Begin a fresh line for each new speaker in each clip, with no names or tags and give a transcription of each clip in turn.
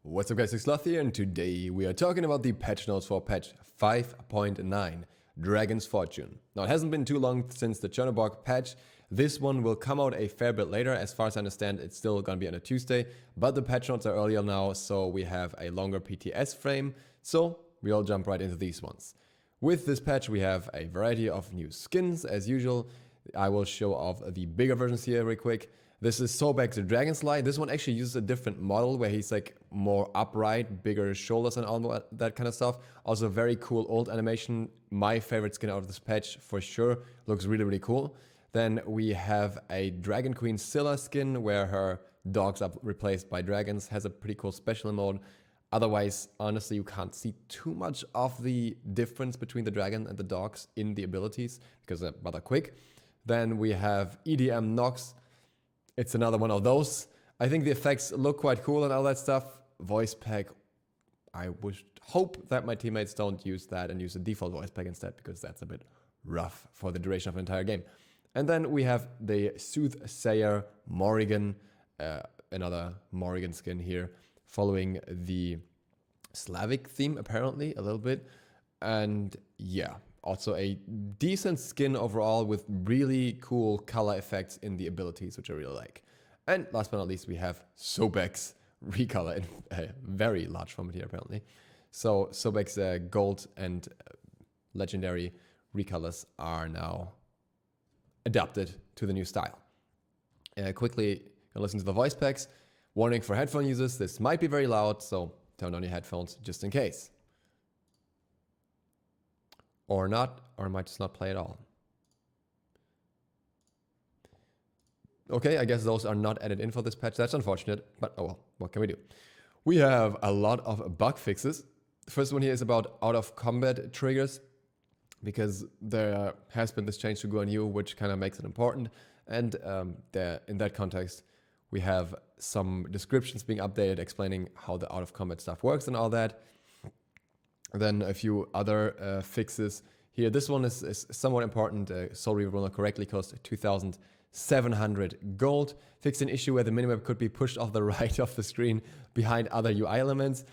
What's up guys, DukeSloth here, and today we are talking about the patch notes for patch 5.9, Dragon's Fortune. Now it hasn't been too long since the Chernobog patch. This one will come out a fair bit later. As far as I understand, it's still gonna be on a Tuesday, but the patch notes are earlier now, so we have a longer PTS frame, so we'll jump right into these ones. With this patch we have a variety of new skins as usual. I will show off the bigger versions here real quick. This is Sobek's Dragon Slide. This one actually uses a different model where he's like more upright, bigger shoulders and all that kind of stuff. Also very cool old animation. My favorite skin out of this patch for sure. Looks really cool. Then we have a Dragon Queen Scylla skin where her dogs are replaced by dragons. Has a pretty cool special mode. Otherwise, honestly, you can't see too much of the difference between the dragon and the dogs in the abilities because they're rather quick. Then we have EDM Nox. It's another one of those. I think the effects look quite cool and all that stuff. Voice pack, I would hope that my teammates don't use that and use a default voice pack instead, because that's a bit rough for the duration of an entire game. And then we have the Soothsayer Morrigan, another Morrigan skin here, following the Slavic theme apparently a little bit. And yeah, also a decent skin overall with really cool color effects in the abilities, which I really like. And last but not least, we have Sobek's recolor in a very large format here apparently. So Sobek's gold and legendary recolors are now adapted to the new style. Quickly listen to the voice packs. Warning for headphone users, this might be very loud, so turn on your headphones just in case. Or not, or I might just not play at all. Okay, I guess those are not added in for this patch. That's unfortunate, but oh well, what can we do? We have a lot of bug fixes. The first one here is about out-of-combat triggers, because there has been this change to GUI, which kind of makes it important. And in that context, we have some descriptions being updated explaining how the out-of-combat stuff works and all that. Then a few other fixes here. This one is somewhat important. Soul Reaver will not correctly cost 2,700 gold. Fixed an issue where the minimap could be pushed off the right of the screen behind other UI elements.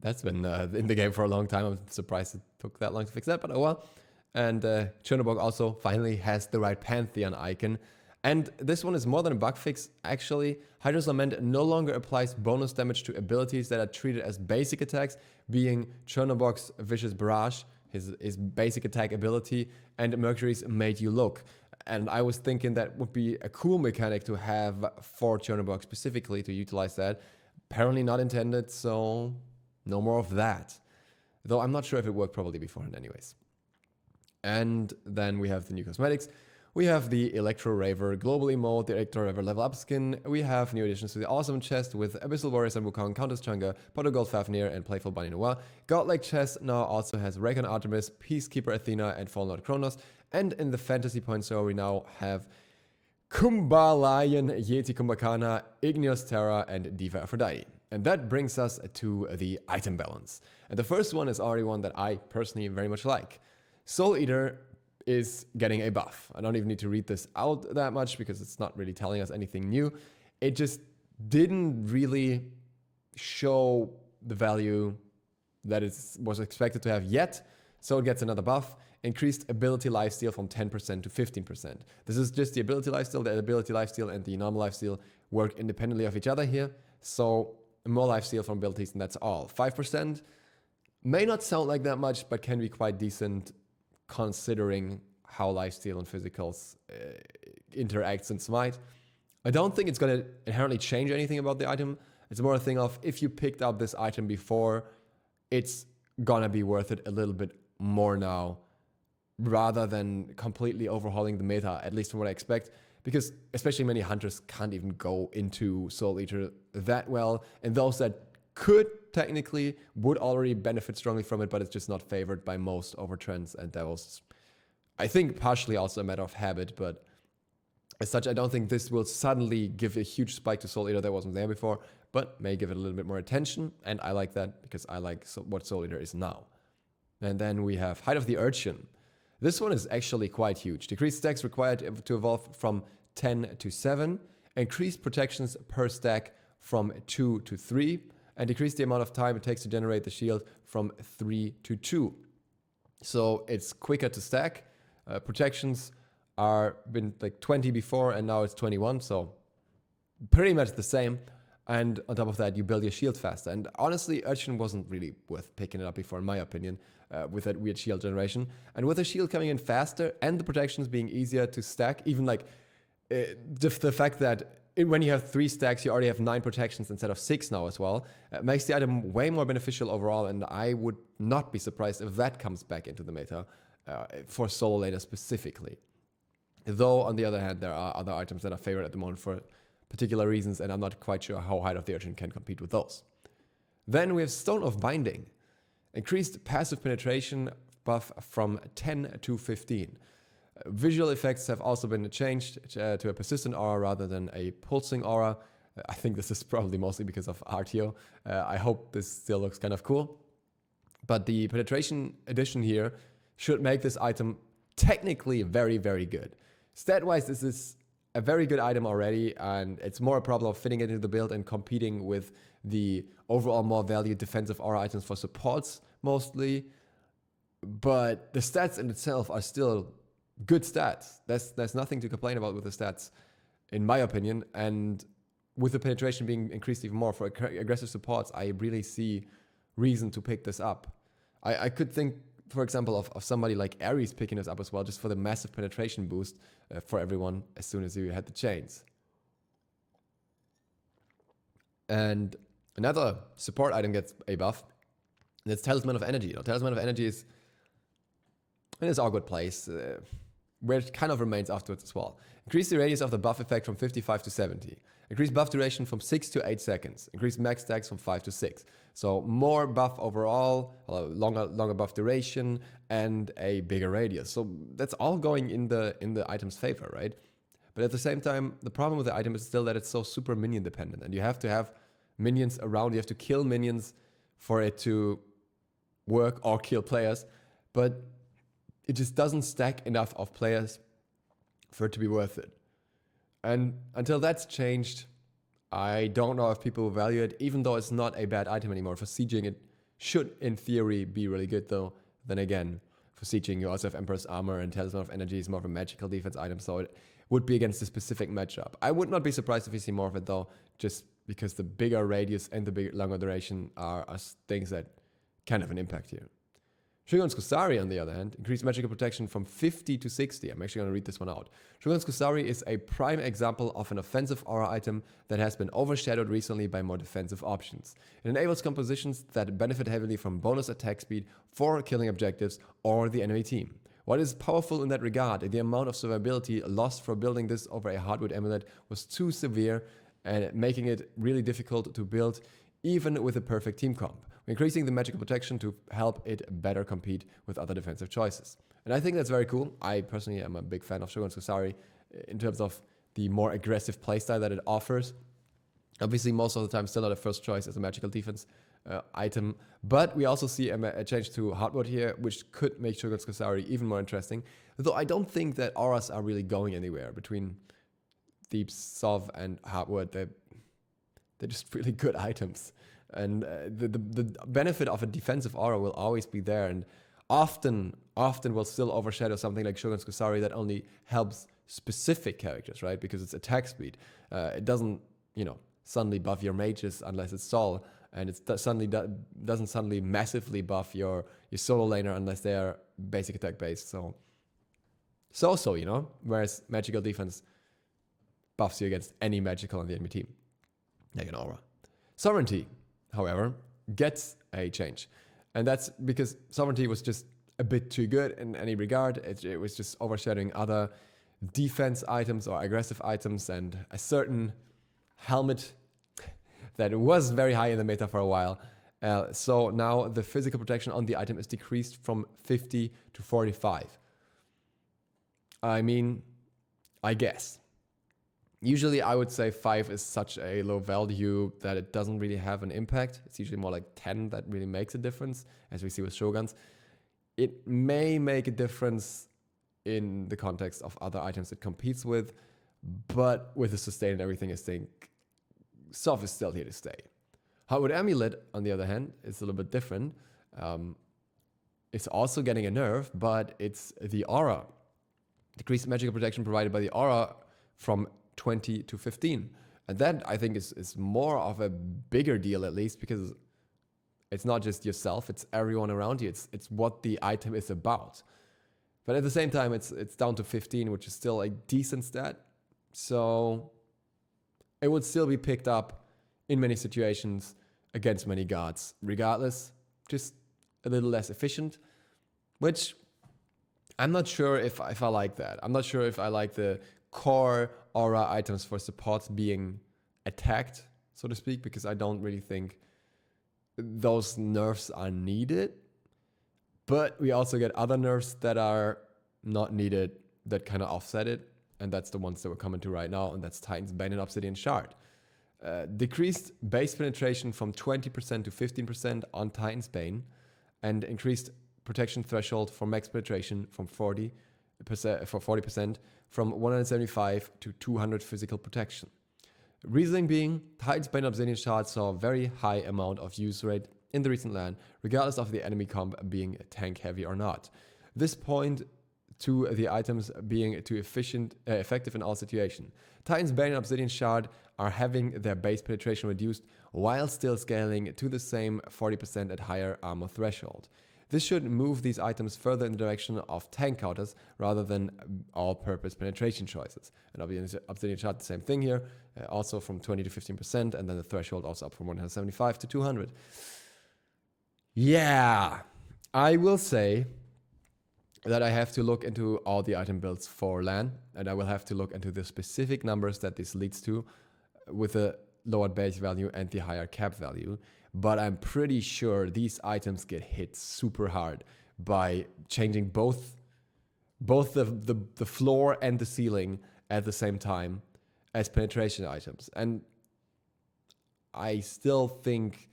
That's been in the game for a long time. I'm surprised it took that long to fix that, but oh well. And Chernobog also finally has the right Pantheon icon. And this one is more than a bug fix, actually. Hydra's Lament no longer applies bonus damage to abilities that are treated as basic attacks, being Chernobog's Vicious Barrage, his basic attack ability, and Mercury's Made You Look. And I was thinking that would be a cool mechanic to have for Chernobog specifically to utilize that. Apparently not intended, so no more of that. Though I'm not sure if it worked properly beforehand anyways. And then we have the new cosmetics. We have the Electro Raver Global Emote, the Electro Raver Level Up skin. We have new additions to the Awesome chest with Abyssal Warriors and Wukong, Countess Chunga, Potter Gold Fafnir, and Playful Bunny Noir. Godlike chest now also has Rakon Artemis, Peacekeeper Athena, and Fallen Lord Kronos. And in the Fantasy Point Zone, we now have Kumbalayan, Yeti Kumbhakana, Igneous Terra, and Diva Aphrodite. And that brings us to the item balance. And the first one is already one that I personally very much like. Soul Eater is getting a buff. I don't even need to read this out that much because it's not really telling us anything new. It just didn't really show the value that it was expected to have yet, so it gets another buff. Increased ability lifesteal from 10% to 15%. This is just the ability lifesteal. The ability lifesteal and the normal lifesteal work independently of each other here, so more lifesteal from abilities, and that's all. 5% may not sound like that much, but can be quite decent considering how lifesteal and physicals interacts in Smite. I don't think it's going to inherently change anything about the item. It's more a thing of, if you picked up this item before, it's gonna be worth it a little bit more now, rather than completely overhauling the meta, at least from what I expect, because especially many hunters can't even go into Soul Eater that well, and those that could technically would already benefit strongly from it, but it's just not favored by most over trends, and that was, I think, partially also a matter of habit. But as such, I don't think this will suddenly give a huge spike to Soul Eater that wasn't there before, but may give it a little bit more attention, and I like that because I like what Soul Eater is now. And then we have Height of the Urchin. This one is actually quite huge. Decreased stacks required to evolve from 10 to 7, increased protections per stack from 2 to 3, and decrease the amount of time it takes to generate the shield from 3 to 2. So it's quicker to stack. Protections are been like 20 before and now it's 21, so pretty much the same. And on top of that, you build your shield faster. And honestly, Urchin wasn't really worth picking it up before, in my opinion, with that weird shield generation. And with the shield coming in faster and the protections being easier to stack, even like just the fact that when you have 3 stacks, you already have 9 protections instead of 6 now as well, makes the item way more beneficial overall. And I would not be surprised if that comes back into the meta for solo laner specifically. Though, on the other hand, there are other items that are favored at the moment for particular reasons, and I'm not quite sure how Height of the Urchin can compete with those. Then we have Stone of Binding. Increased passive penetration buff from 10 to 15. Visual effects have also been changed to a persistent aura rather than a pulsing aura. I think this is probably mostly because of RTO. I hope this still looks kind of cool. But the penetration addition here should make this item technically very, very good. Stat-wise, this is a very good item already, and it's more a problem of fitting it into the build and competing with the overall more valued defensive aura items for supports mostly. But the stats in itself are still good stats. There's nothing to complain about with the stats, in my opinion. And with the penetration being increased even more for aggressive supports, I really see reason to pick this up. I could think, for example, of somebody like Ares picking this up as well, just for the massive penetration boost for everyone as soon as you had the chains. And another support item gets a buff, and it's Talisman of Energy. Talisman of Energy is in its awkward place, where it kind of remains afterwards as well. Increase the radius of the buff effect from 55 to 70. Increase buff duration from 6 to 8 seconds. Increase max stacks from 5 to 6. So more buff overall, longer buff duration, and a bigger radius. So that's all going in the item's favor, right? But at the same time, the problem with the item is still that it's so super minion dependent, and you have to have minions around. You have to kill minions for it to work, or kill players. But it just doesn't stack enough of players for it to be worth it. And until that's changed, I don't know if people value it, even though it's not a bad item anymore. For sieging, it should, in theory, be really good, though. Then again, for sieging, you also have Emperor's Armor, and Talisman of Energy is more of a magical defense item, so it would be against a specific matchup. I would not be surprised if we see more of it, though, just because the bigger radius and the longer duration are things that can have an impact here. Shogun's Kusari, on the other hand, increased magical protection from 50 to 60. I'm actually going to read this one out. Shogun's Kusari is a prime example of an offensive aura item that has been overshadowed recently by more defensive options. It enables compositions that benefit heavily from bonus attack speed for killing objectives or the enemy team. What is powerful in that regard, the amount of survivability lost for building this over a hardwood amulet was too severe, and making it really difficult to build even with a perfect team comp. We're increasing the magical protection to help it better compete with other defensive choices. And I think that's very cool. I personally am a big fan of Shogun's Kusari in terms of the more aggressive playstyle that it offers. Obviously, most of the time, still not a first choice as a magical defense item. But we also see a change to hardwood here, which could make Shogun's Kusari even more interesting. Though I don't think that auras are really going anywhere between Deep, Sov, and hardwood. They're just really good items. And the benefit of a defensive aura will always be there, and often will still overshadow something like Shogun's Kusari that only helps specific characters, right? Because it's attack speed. It doesn't, suddenly buff your mages unless it's Sol, and it doesn't suddenly massively buff your solo laner unless they are basic attack based. So, whereas magical defense buffs you against any magical on the enemy team, like an aura. Sovereignty, however, gets a change. And that's because Sovereignty was just a bit too good in any regard. It was just overshadowing other defense items or aggressive items, and a certain helmet that was very high in the meta for a while. So now the physical protection on the item is decreased from 50 to 45. I mean, I guess. Usually I would say 5 is such a low value that it doesn't really have an impact. It's usually more like 10 that really makes a difference, as we see with Shoguns. It may make a difference in the context of other items it competes with, but with the sustain and everything, I think Sov is still here to stay. With Amulet, on the other hand, it's a little bit different. It's also getting a nerf, but it's the aura. Decreased magical protection provided by the aura from 20 to 15. And that, I think, is more of a bigger deal, at least, because it's not just yourself, it's everyone around you. It's what the item is about. But at the same time, it's down to 15, which is still a decent stat. So it would still be picked up in many situations against many gods. Regardless, just a little less efficient, which I'm not sure if I like that. I'm not sure if I like the core aura items for supports being attacked, so to speak, because I don't really think those nerfs are needed. But we also get other nerfs that are not needed that kind of offset it. And that's the ones that we're coming to right now. And that's Titan's Bane and Obsidian Shard. Decreased base penetration from 20% to 15% on Titan's Bane. And increased protection threshold for max penetration from 40% from 175 to 200 physical protection. Reasoning being, Titan's Bane and Obsidian Shard saw a very high amount of use rate in the recent LAN, regardless of the enemy comp being tank heavy or not. This point to the items being too effective in all situations. Titan's Bane and Obsidian Shard are having their base penetration reduced while still scaling to the same 40% at higher armor threshold. This should move these items further in the direction of tank counters rather than all-purpose penetration choices. And Obsidian Shard, the same thing here, also from 20 to 15%, and then the threshold also up from 175 to 200. Yeah, I will say that I have to look into all the item builds for LAN, and I will have to look into the specific numbers that this leads to with the lowered base value and the higher cap value. But I'm pretty sure these items get hit super hard by changing both the floor and the ceiling at the same time as penetration items. And I still think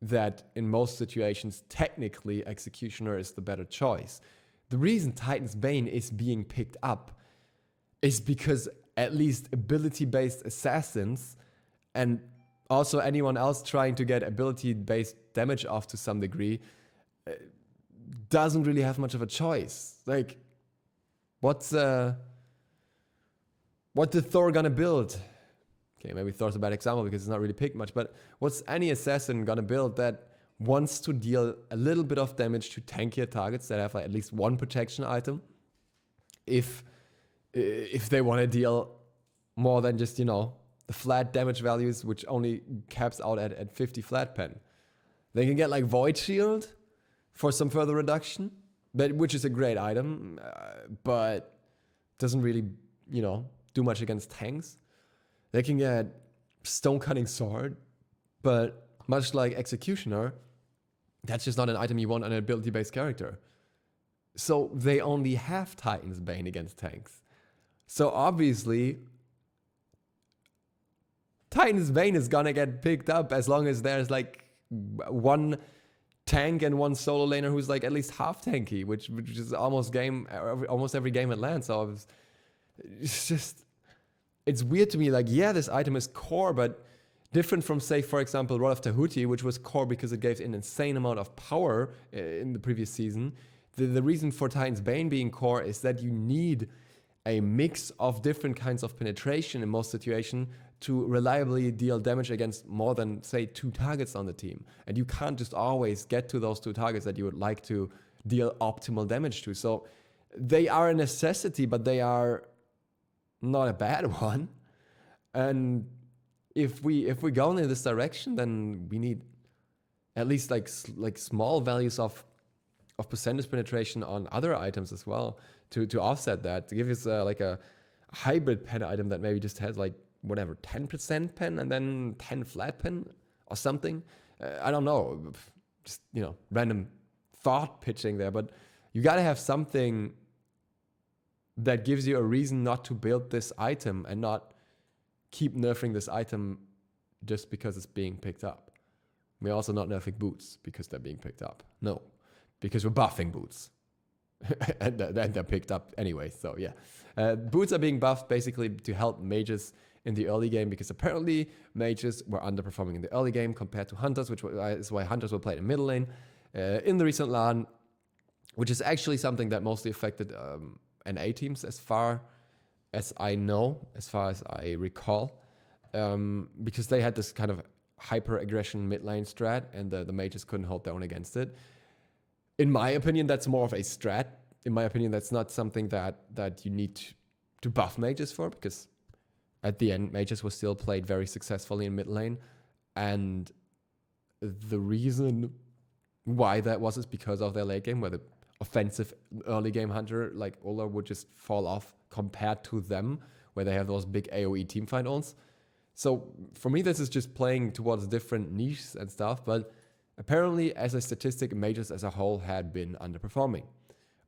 that in most situations, technically, Executioner is the better choice. The reason Titan's Bane is being picked up is because at least ability-based assassins and also anyone else trying to get ability-based damage off to some degree doesn't really have much of a choice. Like, what did Thor gonna build? Okay, maybe Thor's a bad example because it's not really picked much, but what's any assassin gonna build that wants to deal a little bit of damage to tankier targets that have like at least one protection item if they want to deal more than just, you know, the flat damage values, which only caps out at 50 flat pen. They can get like Void Shield for some further reduction, which is a great item, but doesn't really, you know, do much against tanks. They can get Stone Cutting Sword, but much like Executioner, that's just not an item you want on an ability-based character. So they only have Titan's Bane against tanks. So obviously, Titan's Bane is gonna get picked up as long as there's like one tank and one solo laner who's like at least half tanky, which is almost every game at LAN. So it's weird to me. Like, yeah, this item is core, but different from, say, for example, Rod of Tahuti, which was core because it gave an insane amount of power in the previous season. The reason for Titan's Bane being core is that you need a mix of different kinds of penetration in most situations to reliably deal damage against more than, say, 2 targets on the team. And you can't just always get to those 2 targets that you would like to deal optimal damage to. So they are a necessity, but they are not a bad one. And if we go in this direction, then we need at least like small values of percentage penetration on other items as well to offset that, to give us like a hybrid pen item that maybe just has like whatever 10% pen and then 10 flat pen or something. I don't know, just, you know, random thought pitching there, but you got to have something that gives you a reason not to build this item and not keep nerfing this item just because it's being picked up. We're also not nerfing boots because they're being picked up. No, because we're buffing boots. and they're picked up anyway, so yeah. Boots are being buffed basically to help mages in the early game, because apparently mages were underperforming in the early game compared to hunters, which is why hunters were played in middle lane in the recent LAN, which is actually something that mostly affected NA teams as far as I know, as far as I recall, because they had this kind of hyper aggression mid lane strat, and the mages couldn't hold their own against it. In my opinion, that's more of a strat. In my opinion, that's not something that you need to buff mages for, because at the end, mages were still played very successfully in mid lane, and the reason why that was is because of their late game, where the offensive early game hunter like Ola would just fall off compared to them, where they have those big AoE teamfight ults. So for me, this is just playing towards different niches and stuff, but apparently as a statistic, mages as a whole had been underperforming.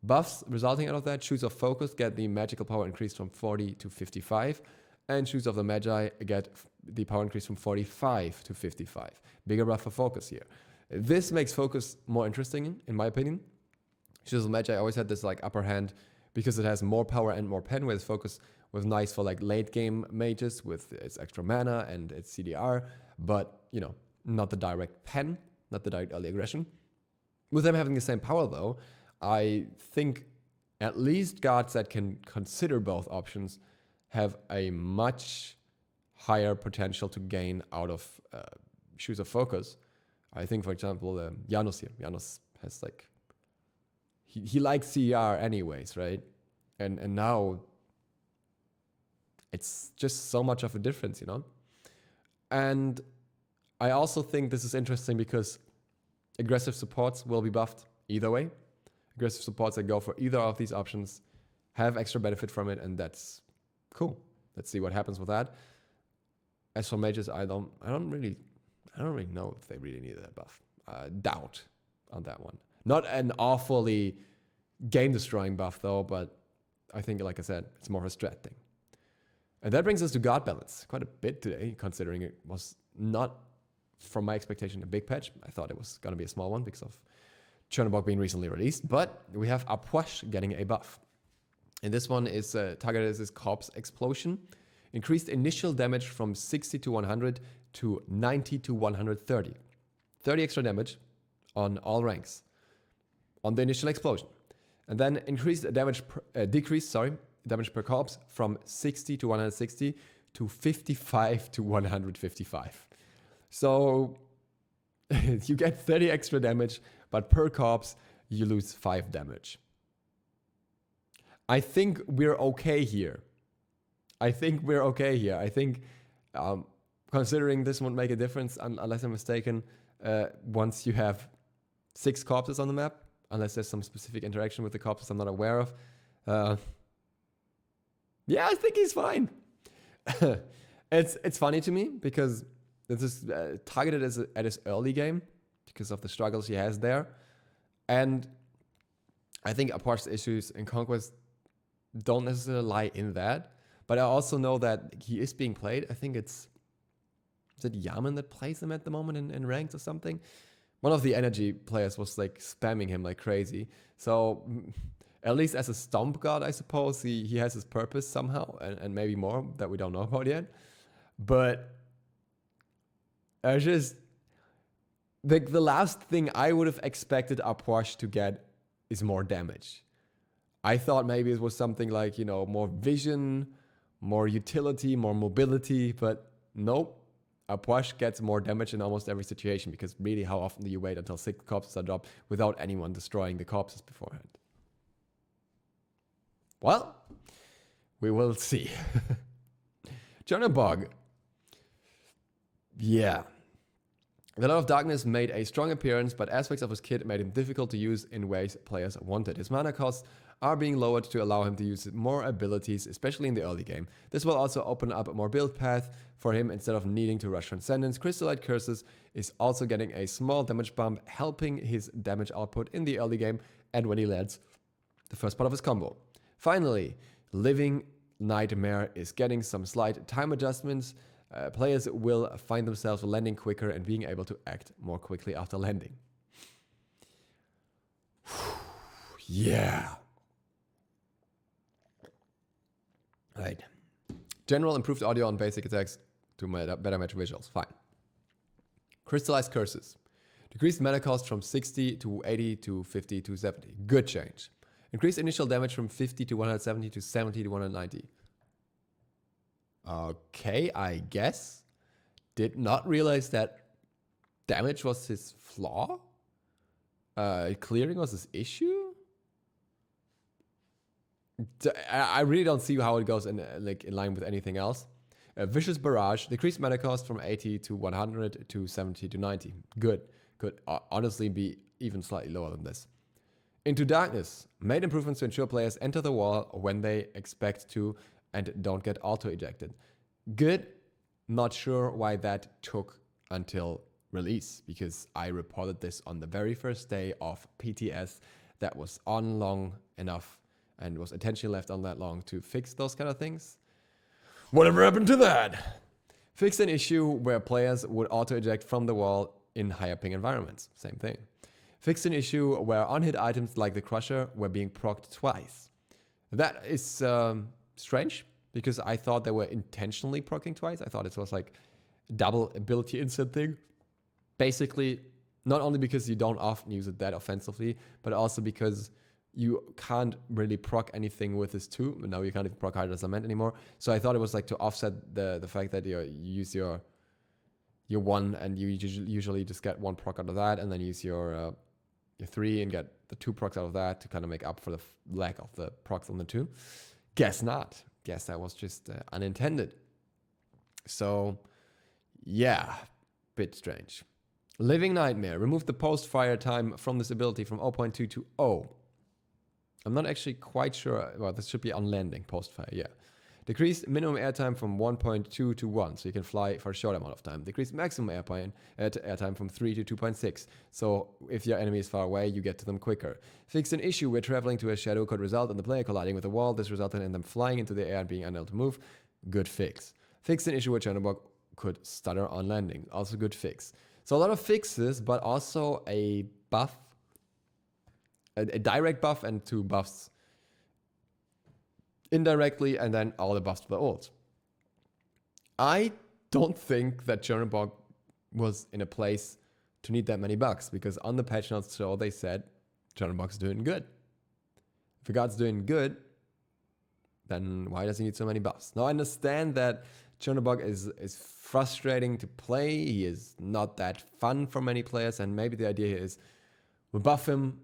Buffs resulting out of that: Shoes of Focus get the magical power increased from 40 to 55, and Shoes of the Magi get the power increase from 45 to 55. Bigger buff for Focus here. This makes Focus more interesting, in my opinion. Shoes of the Magi always had this like upper hand because it has more power and more pen, whereas Focus was nice for like late game mages with its extra mana and its CDR, but you know, not the direct pen, not the direct early aggression. With them having the same power though, I think at least guards that can consider both options have a much higher potential to gain out of Shoes of Focus. I think, for example, Janos here. Janos has like, he likes CR anyways, right? And now it's just so much of a difference, you know? And I also think this is interesting because aggressive supports will be buffed either way. Aggressive supports that go for either of these options have extra benefit from it, and that's cool. Let's see what happens with that. As for mages, I don't really know if they really needed that buff. Doubt on that one. Not an awfully game-destroying buff though, but I think, like I said, it's more of a strat thing. And that brings us to guard balance. Quite a bit today, considering it was not, from my expectation, a big patch. I thought it was going to be a small one because of Chernobog being recently released, but we have Aquatic getting a buff. And this one is targeted as this Corpse Explosion. Increased initial damage from 60 to 100 to 90 to 130. 30 extra damage on all ranks on the initial explosion. And then increased damage, decreased damage per corpse from 60 to 160 to 55 to 155. So you get 30 extra damage, but per corpse you lose 5 damage. I think we're okay here. I think, considering this won't make a difference, unless I'm mistaken, once you have 6 corpses on the map, unless there's some specific interaction with the corpses I'm not aware of. Yeah, I think he's fine. It's funny to me because this is targeted at his early game because of the struggles he has there. And I think Apart's issues in Conquest don't necessarily lie in that. But I also know that he is being played. I think is it Yaman that plays him at the moment in ranked or something? One of the energy players was like spamming him like crazy. So at least as a stomp guard, I suppose he has his purpose somehow, and maybe more that we don't know about yet. But I just the last thing I would have expected Apwash to get is more damage. I thought maybe it was something like, you know, more vision, more utility, more mobility, but nope. Apwash gets more damage in almost every situation, because really, how often do you wait until 6 corpses are dropped without anyone destroying the corpses beforehand? Well, we will see. Chernobog. Yeah. The Lord of Darkness made a strong appearance, but aspects of his kit made him difficult to use in ways players wanted. His mana costs are being lowered to allow him to use more abilities, especially in the early game. This will also open up a more build path for him instead of needing to rush Transcendence. Crystallite Curses is also getting a small damage bump, helping his damage output in the early game and when he lands the first part of his combo. Finally, Living Nightmare is getting some slight time adjustments. Players will find themselves landing quicker and being able to act more quickly after landing. Yeah. Right. General improved audio on basic attacks to better match visuals. Fine. Crystallized Curses. Decreased mana cost from 60 to 80 to 50 to 70. Good change. Increased initial damage from 50 to 170 to 70 to 190. Okay, I guess. Did not realize that damage was his flaw. Clearing was his issue. I really don't see how it goes in line with anything else. Vicious Barrage. Decreased mana cost from 80 to 100 to 70 to 90. Good. Could honestly be even slightly lower than this. Into Darkness. Made improvements to ensure players enter the wall when they expect to and don't get auto-ejected. Good. Not sure why that took until release, because I reported this on the very first day of PTS that was on long enough and was intentionally left on that long to fix those kind of things. Whatever happened to that? Fixed an issue where players would auto-eject from the wall in higher ping environments. Same thing. Fixed an issue where on-hit items like the Crusher were being procced twice. That is strange, because I thought they were intentionally proccing twice. I thought it was like double ability instant thing. Basically, not only because you don't often use it that offensively, but also because you can't really proc anything with this too. Now you can't even proc Hydra Lament anymore. So I thought it was like to offset the fact that you use your one and you usually just get one proc out of that, and then use your 3 and get the 2 procs out of that to kind of make up for the lack of the procs on the 2. Guess not. Guess that was just unintended. So yeah, bit strange. Living Nightmare. Remove the post-fire time from this ability from 0.2 to 0. I'm not actually quite sure. Well, this should be on landing, post-fire, yeah. Decreased minimum airtime from 1.2 to 1, so you can fly for a short amount of time. Decreased maximum airtime from 3 to 2.6, so if your enemy is far away, you get to them quicker. Fixed an issue where traveling to a shadow could result in the player colliding with a wall. This resulted in them flying into the air and being unable to move. Good fix. Fixed an issue where Chernobog could stutter on landing. Also good fix. So a lot of fixes, but also a buff. A direct buff and 2 buffs indirectly, and then all the buffs to the ult. I don't think that Chernobog was in a place to need that many bugs, because on the patch notes show they said Chernobog's doing good. If a god's doing good, then why does he need so many buffs? Now I understand that Chernobog is frustrating to play. He is not that fun for many players, and maybe the idea here is we buff him,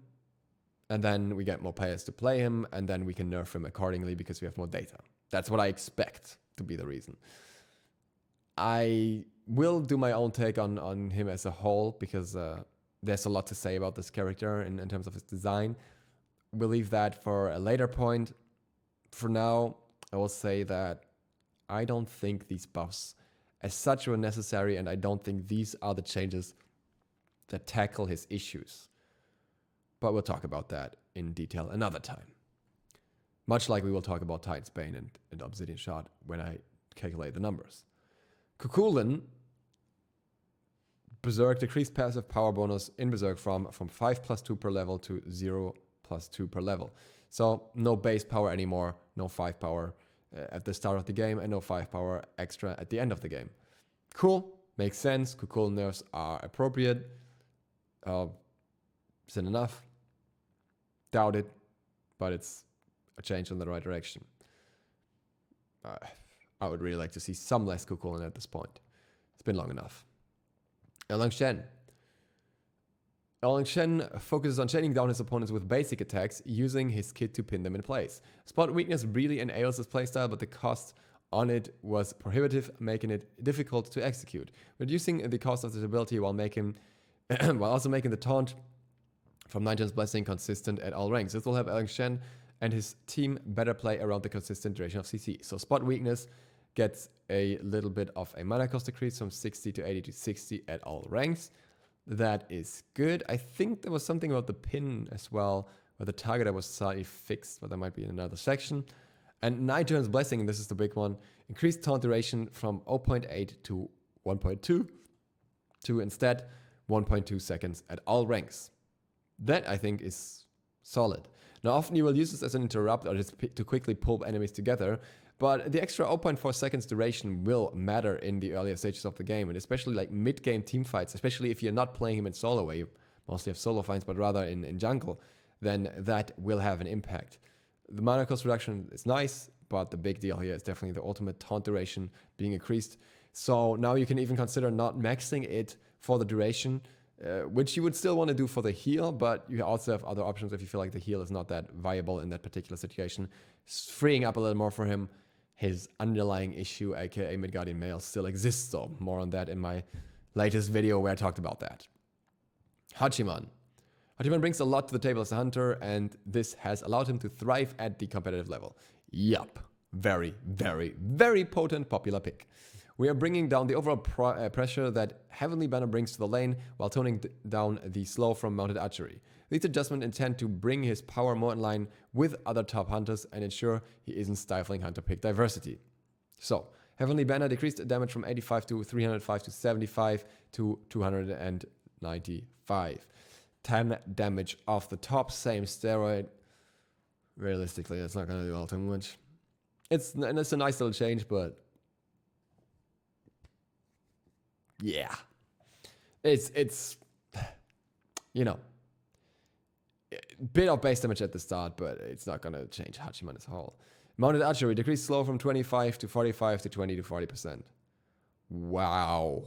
and then we get more players to play him, and then we can nerf him accordingly because we have more data. That's what I expect to be the reason. I will do my own take on him as a whole, because there's a lot to say about this character in terms of his design. We'll leave that for a later point. For now, I will say that I don't think these buffs as such were necessary, and I don't think these are the changes that tackle his issues. But we'll talk about that in detail another time. Much like we will talk about Titan's Bane and Obsidian Shard when I calculate the numbers. Kukulin. Berserk decreased passive power bonus in Berserk from 5+2 per level to 0+2 per level. So no base power anymore, no 5 power at the start of the game, and no 5 power extra at the end of the game. Cool, makes sense. Kukulin nerfs are appropriate. Is it enough? Doubt it, but it's a change in the right direction. I would really like to see some less Kukulin at this point. It's been long enough. Erlang Shen. Erlang Shen focuses on chaining down his opponents with basic attacks, using his kit to pin them in place. Spot weakness really enables his playstyle, but the cost on it was prohibitive, making it difficult to execute. Reducing the cost of this ability while also making the taunt from Nigel's Blessing consistent at all ranks. This will help Erlang Shen and his team better play around the consistent duration of CC. So Spot Weakness gets a little bit of a mana cost decrease from 60 to 80 to 60 at all ranks. That is good. I think there was something about the pin as well, where the target was slightly fixed, but that might be in another section. And Nigel's Blessing, and this is the big one, increased taunt duration from 0.8 to 1.2 to instead 1.2 seconds at all ranks. That, I think, is solid. Now, often you will use this as an interrupt or just to quickly pull enemies together, But the extra 0.4 seconds duration will matter in the earlier stages of the game, and especially like mid-game team fights, especially if you're not playing him in solo, where you mostly have solo fights, but rather in jungle, then that will have an impact. The mana cost reduction is nice, but the big deal here is definitely the ultimate taunt duration being increased. So now you can even consider not maxing it for the duration, which you would still want to do for the heal, but you also have other options if you feel like the heal is not that viable in that particular situation. Freeing up a little more for him. His underlying issue, aka Midgardian Male, still exists, though. More on that in my latest video where I talked about that. Hachiman. Hachiman brings a lot to the table as a hunter, and this has allowed him to thrive at the competitive level. Yup. Very, very, very potent popular pick. We are bringing down the overall pressure that Heavenly Banner brings to the lane while toning down the slow from mounted archery. These adjustments intend to bring his power more in line with other top hunters and ensure he isn't stifling hunter pick diversity. So, Heavenly Banner decreased damage from 85 to 305 to 75 to 295. 10 damage off the top, same steroid. Realistically, that's not going to do all too much. It's a nice little change, but yeah, it's you know, bit of base damage at the start, but it's not gonna change Hachiman as a whole. Mounted archery decreased slow from 25 to 45 to 20 to 40%. Wow.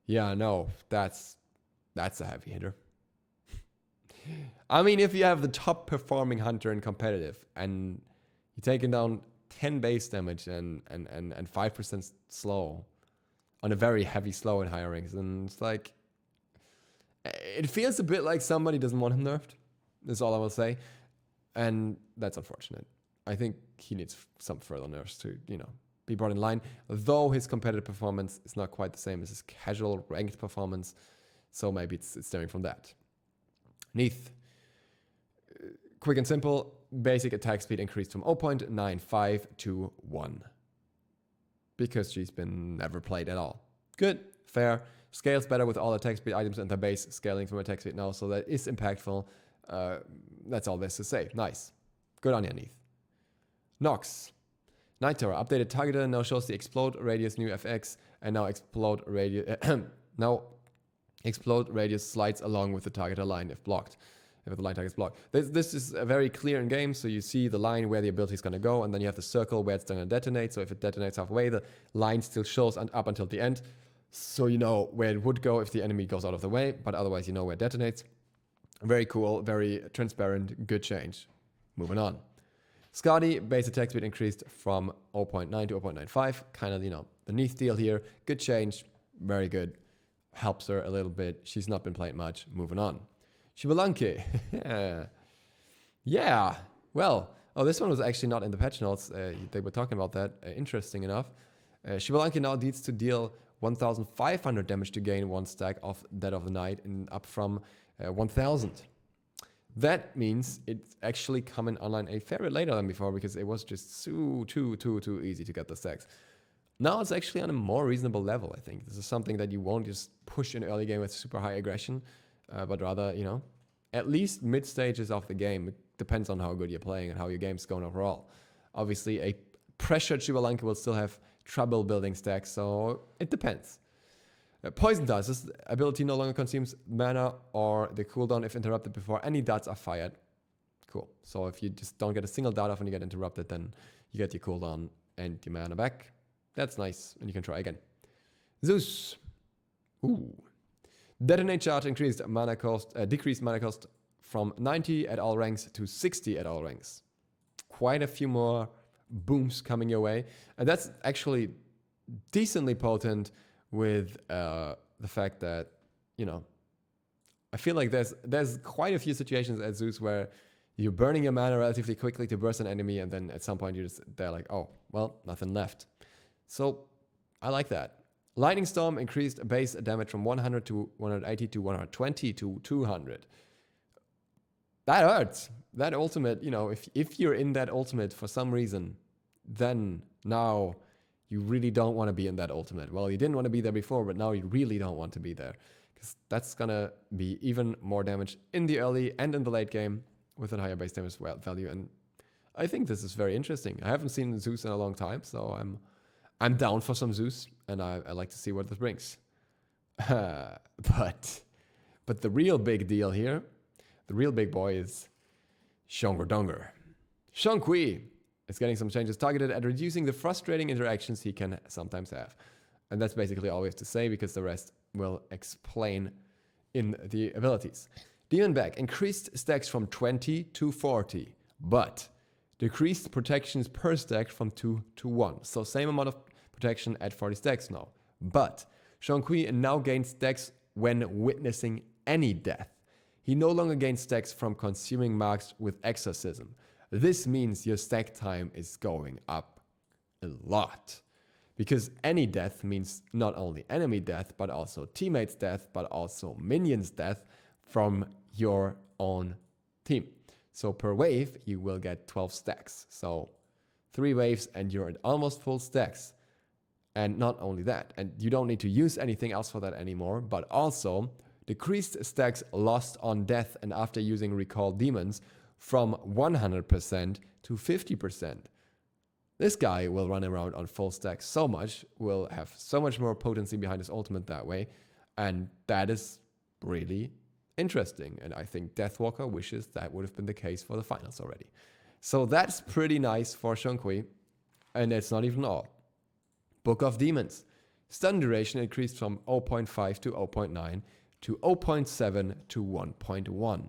Yeah, no, that's a heavy hitter. I mean, if you have the top performing hunter in competitive and you're taking down 10 base damage and 5% slow on a very heavy slow in higher ranks, and it's like, it feels a bit like somebody doesn't want him nerfed. That's all I will say. And that's unfortunate. I think he needs some further nerfs to, be brought in line. Though his competitive performance is not quite the same as his casual ranked performance. So maybe it's stemming from that. Neath. Quick and simple. Basic attack speed increased from 0.95 to 1. Because she's been never played at all. Good, fair. Scales better with all attack speed items and the base scaling from attack speed now, so that is impactful. That's all there's to say. Nice. Good on you, Neath. Nox. Night Terror. Updated targeter now shows the explode radius new FX, and now explode radius slides along with the targeter line if blocked. If the line target is blocked. This is very clear in game, so you see the line where the ability is going to go, and then you have the circle where it's going to detonate. So if it detonates halfway, the line still shows up until the end. So you know where it would go if the enemy goes out of the way, but otherwise you know where it detonates. Very cool, very transparent, good change. Moving on. Skadi, base attack speed increased from 0.9 to 0.95. Kind of, the Neath deal here. Good change, very good. Helps her a little bit. She's not been played much. Moving on. Shibalanke. Yeah, well, this one was actually not in the patch notes. They were talking about that. Interesting enough. Shibalanke now needs to deal 1,500 damage to gain one stack of Dead of the Night, and up from 1,000. That means it's actually coming online a fair bit later than before, because it was just too easy to get the stacks. Now it's actually on a more reasonable level, I think. This is something that you won't just push in early game with super high aggression, but rather, at least mid stages of the game. It depends on how good you're playing and how your game's going overall. Obviously, a pressured Shibalanke will still have trouble building stacks, so it depends. Poison Darts. This ability no longer consumes mana or the cooldown if interrupted before any darts are fired. Cool. So if you just don't get a single dart off when you get interrupted, then you get your cooldown and your mana back. That's nice, and you can try again. Zeus. Ooh. Detonate charge decreased mana cost from 90 at all ranks to 60 at all ranks. Quite a few more booms coming your way, and that's actually decently potent with the fact that I feel like there's quite a few situations at Zeus where you're burning your mana relatively quickly to burst an enemy, and then at some point they're like, oh well, nothing left. So I like that. Lightning Storm increased base damage from 100 to 180 to 120 to 200. That hurts. That ultimate, if you're in that ultimate for some reason, then now you really don't want to be in that ultimate. Well, you didn't want to be there before, but now you really don't want to be there, because that's going to be even more damage in the early and in the late game with a higher base damage value. And I think this is very interesting. I haven't seen Zeus in a long time, so I'm down for some Zeus, and I like to see what this brings. But the real big deal here, the real big boy is ZHONG Kui is getting some changes targeted at reducing the frustrating interactions he can sometimes have. And that's basically all we have to say, because the rest will explain in the abilities. Demon Back increased stacks from 20 to 40, but decreased protections per stack from 2 to 1. So same amount of protection at 40 stacks now. But ZHONG Kui now gains stacks when witnessing any death. He no longer gains stacks from consuming marks with exorcism. This means your stack time is going up a lot. Because any death means not only enemy death, but also teammates' death, but also minions' death from your own team. So per wave, you will get 12 stacks. So 3 waves and you're at almost full stacks. And not only that, and you don't need to use anything else for that anymore, but also decreased stacks lost on death and after using Recall Demons from 100% to 50%. This guy will run around on full stacks so much, will have so much more potency behind his ultimate that way, and that is really interesting. And I think Deathwalker wishes that would have been the case for the finals already. So that's pretty nice for ZHONG Kui, and it's not even all. Book of Demons. Stun duration increased from 0.5 to 0.9 to 0.7 to 1.1.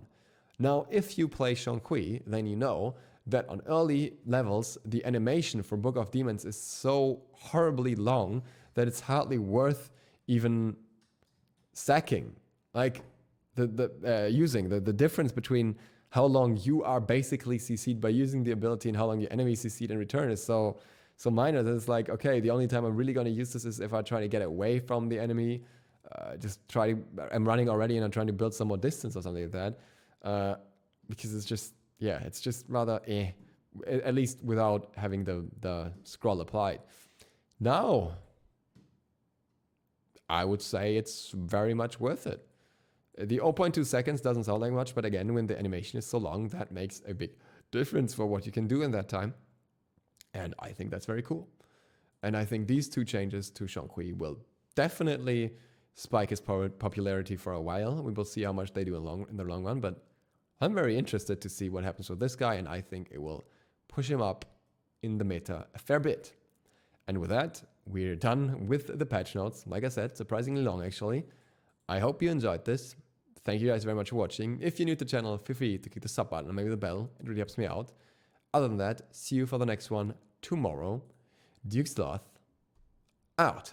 Now, if you play ZHONG Kui, then you know that on early levels, the animation for Book of Demons is so horribly long that it's hardly worth even stacking. Like, the difference between how long you are basically CC'd by using the ability and how long your enemy CC'd in return is so minor that it's like, okay, the only time I'm really going to use this is if I try to get away from the enemy. I'm running already and I'm trying to build some more distance or something like that. Because it's just, yeah, it's just rather at least without having the scroll applied. Now, I would say it's very much worth it. The 0.2 seconds doesn't sound like much, but again, when the animation is so long, that makes a big difference for what you can do in that time. And I think that's very cool. And I think these 2 changes to ZHONG Kui will definitely spike his popularity for a while. We will see how much they do in the long run, but I'm very interested to see what happens with this guy, and I think it will push him up in the meta a fair bit. And with that, we're done with the patch notes. Like I said, surprisingly long actually. I hope you enjoyed this. Thank you guys very much for watching. If you're new to the channel, feel free to click the sub button and maybe the bell. It really helps me out. Other than that, see you for the next one tomorrow. DukeSloth out.